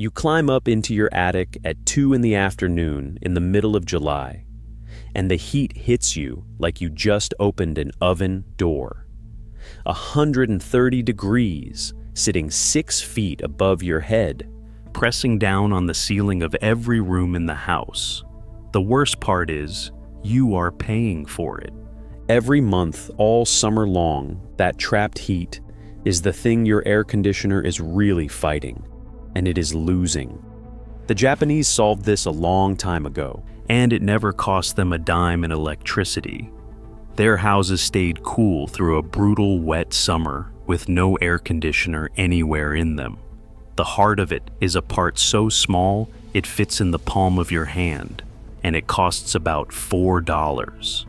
You climb up into your attic at 2 in the afternoon in the middle of July, and the heat hits you like you just opened an oven door. 130 degrees, sitting 6 feet above your head, pressing down on the ceiling of every room in the house. The worst part is, you are paying for it. Every month, all summer long, that trapped heat is the thing your air conditioner is really fighting, and it is losing. The Japanese solved this a long time ago, and it never cost them a dime in electricity. Their houses stayed cool through a brutal, wet summer with no air conditioner anywhere in them. The heart of it is a part so small it fits in the palm of your hand, and it costs about $4.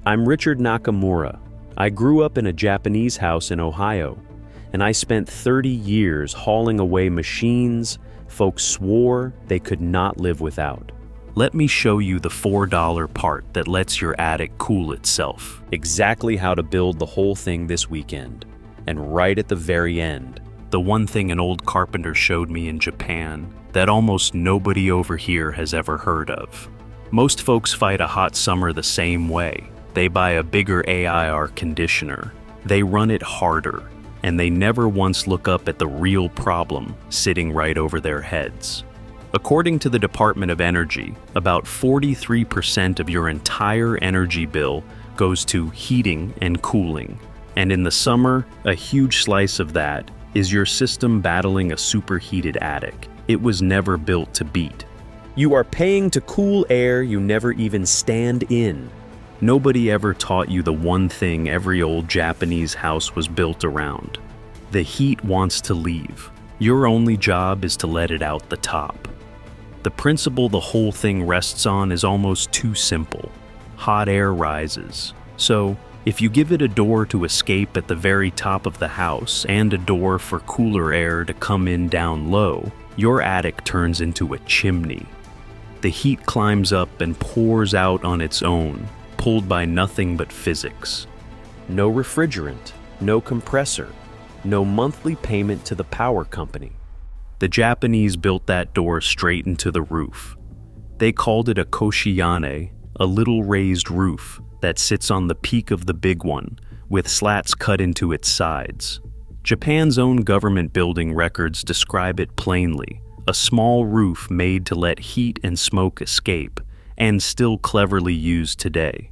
I'm Richard Nakamura. I grew up in a Japanese house in Ohio, and I spent 30 years hauling away machines folks swore they could not live without. Let me show you the $4 part that lets your attic cool itself. Exactly how to build the whole thing this weekend. And right at the very end, the one thing an old carpenter showed me in Japan that almost nobody over here has ever heard of. Most folks fight a hot summer the same way. They buy a bigger AIR conditioner. They run it harder, and they never once look up at the real problem sitting right over their heads. According to the Department of Energy, about 43% of your entire energy bill goes to heating and cooling. And in the summer, a huge slice of that is your system battling a superheated attic. It was never built to beat. You are paying to cool air you never even stand in. Nobody ever taught you the one thing every old Japanese house was built around. The heat wants to leave. Your only job is to let it out the top. The principle the whole thing rests on is almost too simple. Hot air rises. So, if you give it a door to escape at the very top of the house and a door for cooler air to come in down low, your attic turns into a chimney. The heat climbs up and pours out on its own, pulled by nothing but physics. No refrigerant, no compressor, no monthly payment to the power company. The Japanese built that door straight into the roof. They called it a koshiyane, a little raised roof that sits on the peak of the big one, with slats cut into its sides. Japan's own government building records describe it plainly, a small roof made to let heat and smoke escape, and still cleverly used today.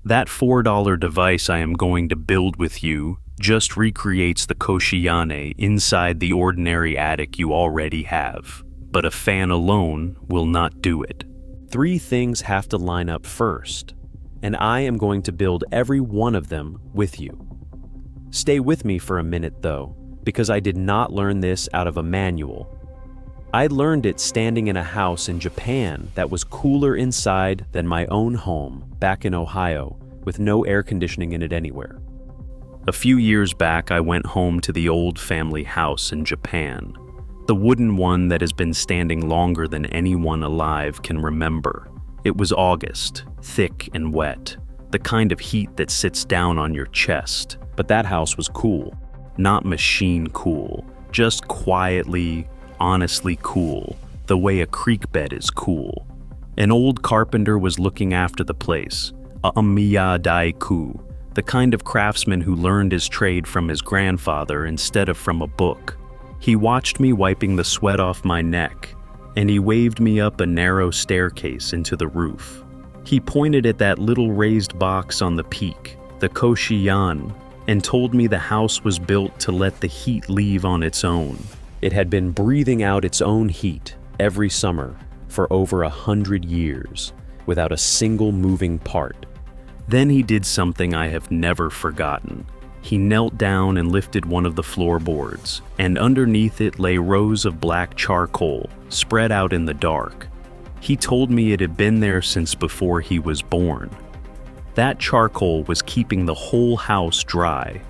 That $4 device I am going to build with you just recreates the koshiyane inside the ordinary attic you already have, but a fan alone will not do it. 3 things have to line up first, and I am going to build every one of them with you. Stay with me for a minute though, because I did not learn this out of a manual. I learned it standing in a house in Japan that was cooler inside than my own home back in Ohio, with no air conditioning in it anywhere. A few years back, I went home to the old family house in Japan, the wooden one that has been standing longer than anyone alive can remember. It was August, thick and wet, the kind of heat that sits down on your chest. But that house was cool. Not machine cool, just quietly, honestly cool, the way a creek bed is cool. An old carpenter was looking after the place, a miyadaiku, the kind of craftsman who learned his trade from his grandfather instead of from a book. He watched me wiping the sweat off my neck, and he waved me up a narrow staircase into the roof. He pointed at that little raised box on the peak, the koshiyane, and told me the house was built to let the heat leave on its own. It had been breathing out its own heat every summer for over 100 years, without a single moving part. Then he did something I have never forgotten. He knelt down and lifted one of the floorboards, and underneath it lay rows of black charcoal, spread out in the dark. He told me it had been there since before he was born. That charcoal was keeping the whole house dry.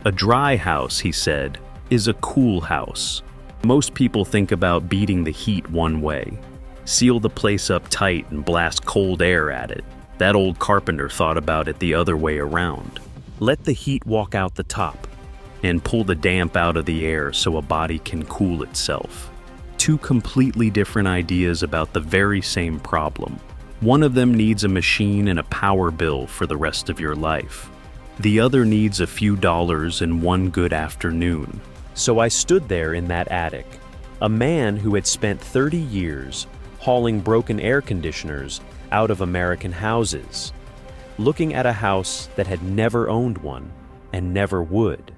A dry house, he said, is a cool house. Most people think about beating the heat one way. Seal the place up tight and blast cold air at it. That old carpenter thought about it the other way around. Let the heat walk out the top and pull the damp out of the air so a body can cool itself. two completely different ideas about the very same problem. One of them needs a machine and a power bill for the rest of your life. The other needs a few dollars and one good afternoon. So I stood there in that attic, a man who had spent 30 years hauling broken air conditioners out of American houses, looking at a house that had never owned one and never would.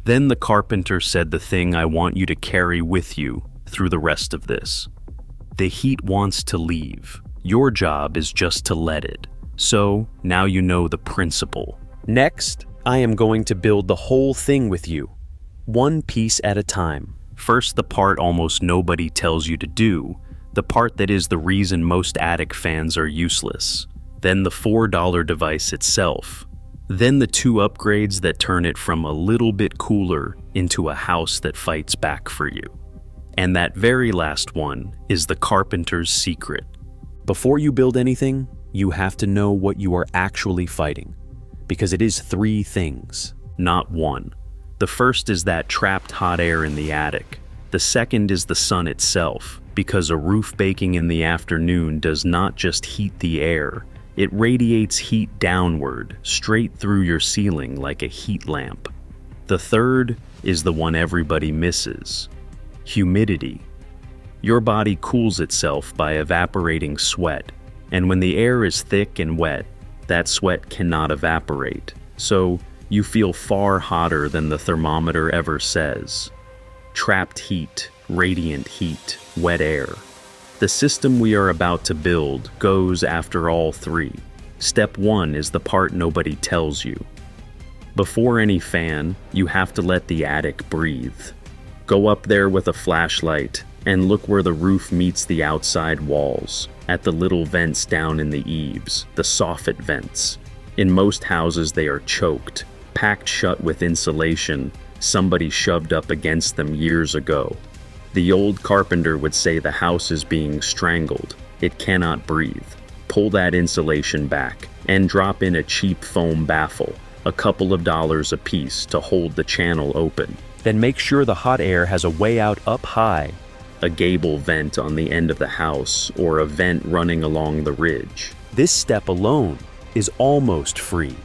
Then the carpenter said the thing I want you to carry with you through the rest of this. The heat wants to leave. Your job is just to let it. So now you know the principle. Next, I am going to build the whole thing with you, one piece at a time. First, the part almost nobody tells you to do, the part that is the reason most attic fans are useless. Then the $4 device itself. Then the 2 upgrades that turn it from a little bit cooler into a house that fights back for you. And that very last one is the carpenter's secret. Before you build anything, you have to know what you are actually fighting, because it is 3 things, not 1. The first is that trapped hot air in the attic. The second is the sun itself, because a roof baking in the afternoon does not just heat the air, it radiates heat downward, straight through your ceiling like a heat lamp. The third is the one everybody misses: humidity. Your body cools itself by evaporating sweat, and when the air is thick and wet, that sweat cannot evaporate, so you feel far hotter than the thermometer ever says. Trapped heat, radiant heat, wet air. The system we are about to build goes after all 3. Step 1 is the part nobody tells you. Before any fan, you have to let the attic breathe. Go up there with a flashlight and look where the roof meets the outside walls, at the little vents down in the eaves, the soffit vents. In most houses they are choked, packed shut with insulation somebody shoved up against them years ago. The old carpenter would say the house is being strangled. It cannot breathe. Pull that insulation back and drop in a cheap foam baffle, a couple of dollars a piece to hold the channel open. Then make sure the hot air has a way out up high. A gable vent on the end of the house or a vent running along the ridge. This step alone is almost free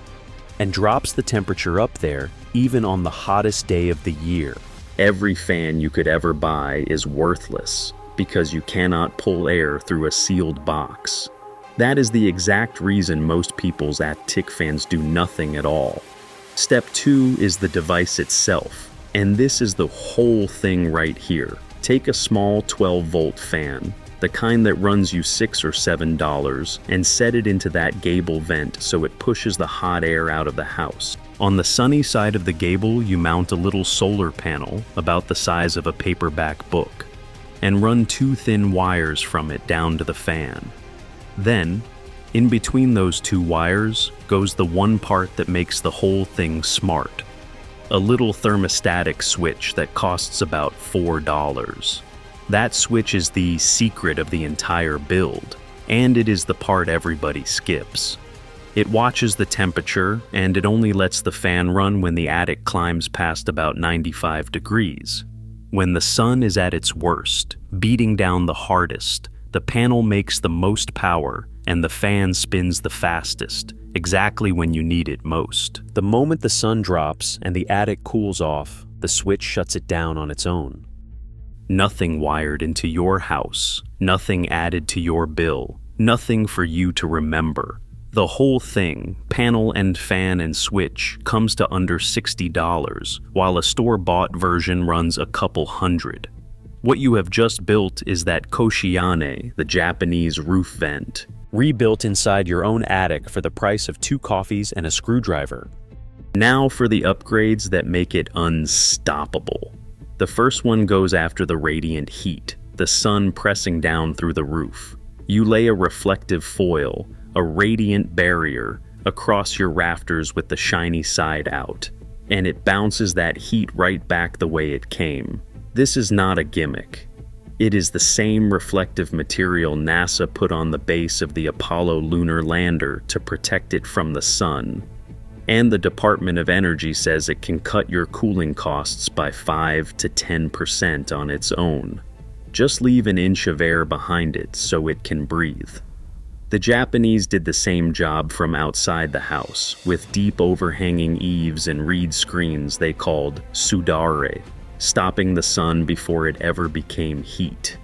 and drops the temperature up there even on the hottest day of the year. Every fan you could ever buy is worthless because you cannot pull air through a sealed box. That is the exact reason most people's attic fans do nothing at all. Step 2 is the device itself, and this is the whole thing right here. Take a small 12-volt fan, the kind that runs you $6 or $7, and set it into that gable vent so it pushes the hot air out of the house. On the sunny side of the gable, you mount a little solar panel about the size of a paperback book, and run 2 thin wires from it down to the fan. Then, in between those 2 wires goes the one part that makes the whole thing smart. A little thermostatic switch that costs about $4. That switch is the secret of the entire build, and it is the part everybody skips. It watches the temperature, and it only lets the fan run when the attic climbs past about 95 degrees. When the sun is at its worst, beating down the hardest, the panel makes the most power, and the fan spins the fastest, exactly when you need it most. The moment the sun drops and the attic cools off, the switch shuts it down on its own. Nothing wired into your house, nothing added to your bill, nothing for you to remember. The whole thing, panel and fan and switch, comes to under $60, while a store-bought version runs a couple hundred. What you have just built is that koshiyane, the Japanese roof vent, rebuilt inside your own attic for the price of 2 coffees and a screwdriver. Now for the upgrades that make it unstoppable. The first one goes after the radiant heat, the sun pressing down through the roof. You lay a reflective foil, a radiant barrier, across your rafters with the shiny side out, and it bounces that heat right back the way it came. This is not a gimmick. It is the same reflective material NASA put on the base of the Apollo lunar lander to protect it from the sun. And the Department of Energy says it can cut your cooling costs by 5 to 10% on its own. Just leave an inch of air behind it so it can breathe. The Japanese did the same job from outside the house, with deep overhanging eaves and reed screens they called sudare, stopping the sun before it ever became heat.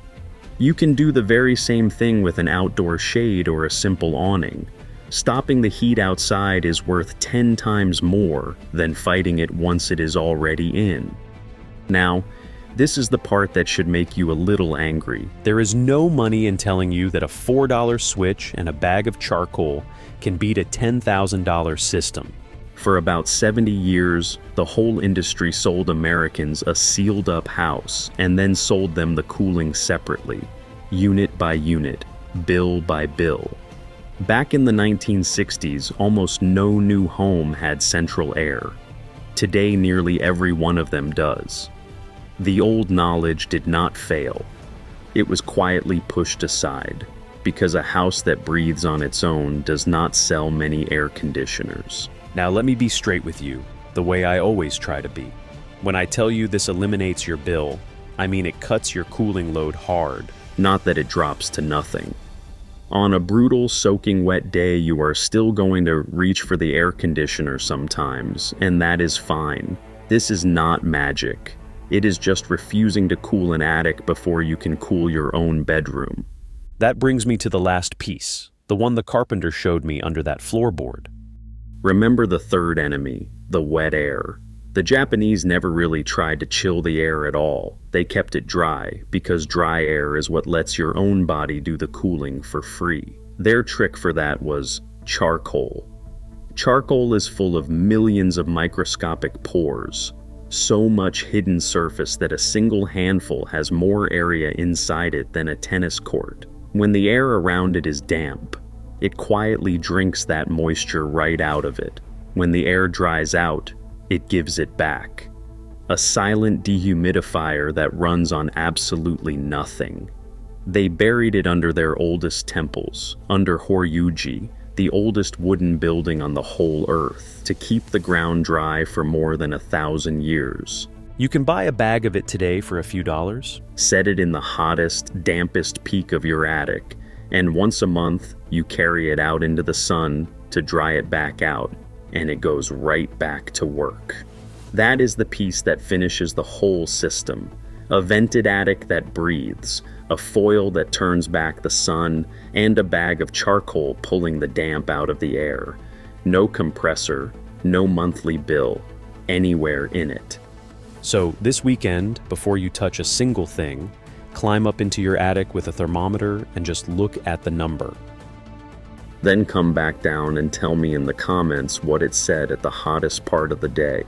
You can do the very same thing with an outdoor shade or a simple awning. Stopping the heat outside is worth 10 times more than fighting it once it is already in. Now, this is the part that should make you a little angry. There is no money in telling you that a $4 switch and a bag of charcoal can beat a $10,000 system. For about 70 years, the whole industry sold Americans a sealed-up house and then sold them the cooling separately, unit by unit, bill by bill. Back in the 1960s, almost no new home had central air. Today, nearly every one of them does. The old knowledge did not fail. It was quietly pushed aside, because a house that breathes on its own does not sell many air conditioners. Now let me be straight with you, the way I always try to be. When I tell you this eliminates your bill, I mean it cuts your cooling load hard, not that it drops to nothing. On a brutal, soaking wet day, you are still going to reach for the air conditioner sometimes, and that is fine. This is not magic. It is just refusing to cool an attic before you can cool your own bedroom. That brings me to the last piece, the one the carpenter showed me under that floorboard. Remember the third enemy, the wet air. The Japanese never really tried to chill the air at all. They kept it dry, because dry air is what lets your own body do the cooling for free. Their trick for that was charcoal. Charcoal is full of millions of microscopic pores. So much hidden surface that a single handful has more area inside it than a tennis court. When the air around it is damp, it quietly drinks that moisture right out of it. When the air dries out, it gives it back. A silent dehumidifier that runs on absolutely nothing. They buried it under their oldest temples, under Horyuji, the oldest wooden building on the whole earth, to keep the ground dry for more than 1,000 years. You can buy a bag of it today for a few dollars. Set it in the hottest, dampest peak of your attic, and once a month, you carry it out into the sun to dry it back out, and it goes right back to work. That is the piece that finishes the whole system. A vented attic that breathes, a foil that turns back the sun, and a bag of charcoal pulling the damp out of the air. No compressor, no monthly bill, anywhere in it. So this weekend, before you touch a single thing, climb up into your attic with a thermometer and just look at the number. Then come back down and tell me in the comments what it said at the hottest part of the day,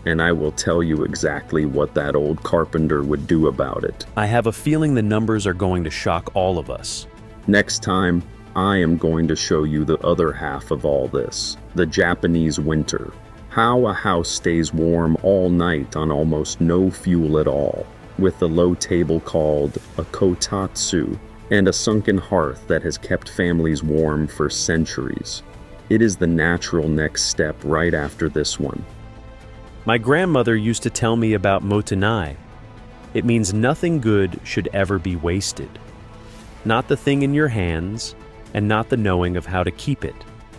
and I will tell you exactly what that old carpenter would do about it. I have a feeling the numbers are going to shock all of us. Next time, I am going to show you the other half of all this, the Japanese winter. How a house stays warm all night on almost no fuel at all, with the low table called a kotatsu, and a sunken hearth that has kept families warm for centuries. It is the natural next step right after this one. My grandmother used to tell me about mottainai. It means nothing good should ever be wasted. Not the thing in your hands, and not the knowing of how to keep it.